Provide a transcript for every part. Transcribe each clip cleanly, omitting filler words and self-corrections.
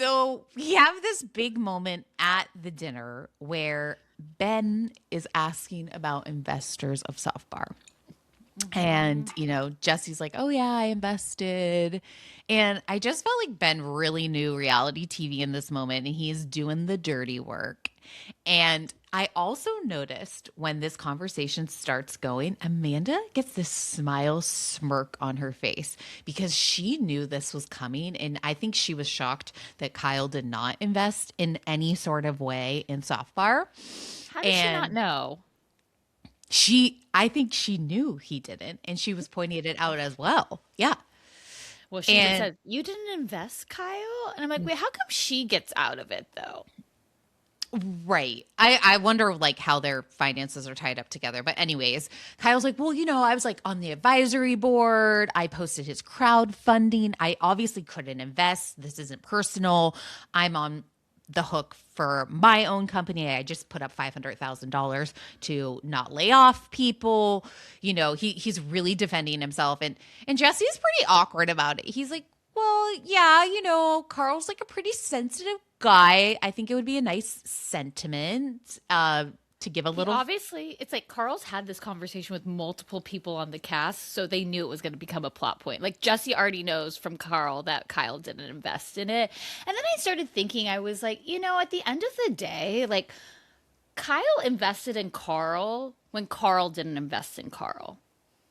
So we have this big moment at the dinner where Ben is asking about investors of Softbar. And, Jesse's like, oh, yeah, I invested. And I just felt like Ben really knew reality TV in this moment, and he's doing the dirty work. And I also noticed when this conversation starts going, Amanda gets this smile smirk on her face because she knew this was coming. And I think she was shocked that Kyle did not invest in any sort of way in Softbar. How does she not And know? I think she knew he didn't, and she was pointing it out as well. Yeah. Well, she even And said, "You didn't invest, Kyle?" And I'm like, "Wait, how come she gets out of it though?" right. I wonder like how their finances are tied up together. But anyways, Kyle's like, well, I was like on the advisory board. I posted his crowdfunding. I obviously couldn't invest. This isn't personal. I'm on the hook for my own company. I just put up $500,000 to not lay off people. He's really defending himself, and Jesse's pretty awkward about it. He's like, well, yeah, Carl's like a pretty sensitive guy. I think it would be a nice sentiment to give a He little. obviously, it's like Carl's had this conversation with multiple people on the cast, so they knew it was going to become a plot point. Like Jesse already knows from Carl that Kyle didn't invest in it. And then I started thinking, I was like, at the end of the day, like Kyle invested in Carl when Carl didn't invest in Carl.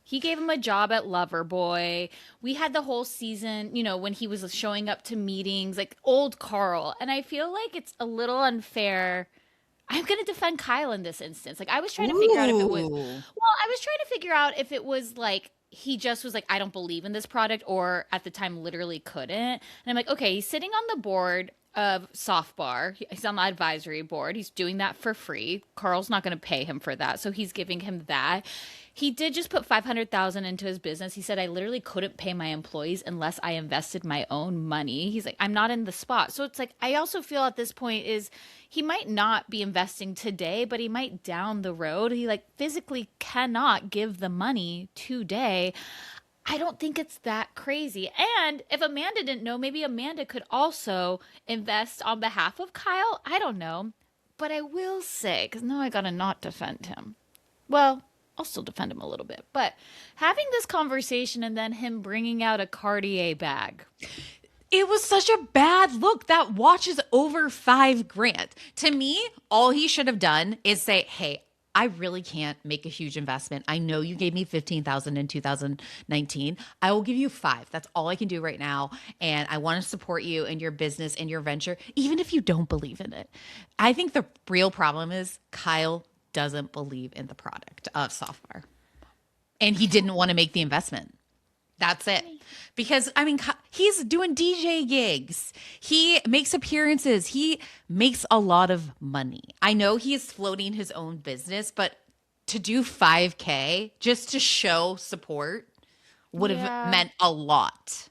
He gave him a job at Loverboy. We had the whole season, when he was showing up to meetings, like old Carl. And I feel like it's a little unfair. I'm going to defend Kyle in this instance. Like, I was trying to figure out if it was, Ooh. I was trying to figure out if it was like, he just was like, I don't believe in this product, or at the time literally couldn't. And I'm like, okay, he's sitting on the board of Softbar. He's on the advisory board. He's doing that for free. Carl's not going to pay him for that. So he's giving him that. He did just put 500,000 into his business. He said, I literally couldn't pay my employees unless I invested my own money. He's like, I'm not in the spot. So it's like, I also feel at this point is he might not be investing today, but he might down the road. He like physically cannot give the money today. I don't think it's that crazy. And if Amanda didn't know, maybe Amanda could also invest on behalf of Kyle. I don't know. But I will say, because now I got to not defend him. Well, I'll still defend him a little bit. But having this conversation and then him bringing out a Cartier bag. It was such a bad look. That watch is over $5,000. To me, all he should have done is say, hey, I really can't make a huge investment. I know you gave me 15,000 in 2019. I will give you 5. That's all I can do right now. And I want to support you in your business and your venture, even if you don't believe in it. I think the real problem is Kyle doesn't believe in the product of Software. And he didn't want to make the investment. That's it. Because, he's doing DJ gigs. He makes appearances. He makes a lot of money. I know he's floating his own business, but to do 5K just to show support would have Yeah. meant a lot.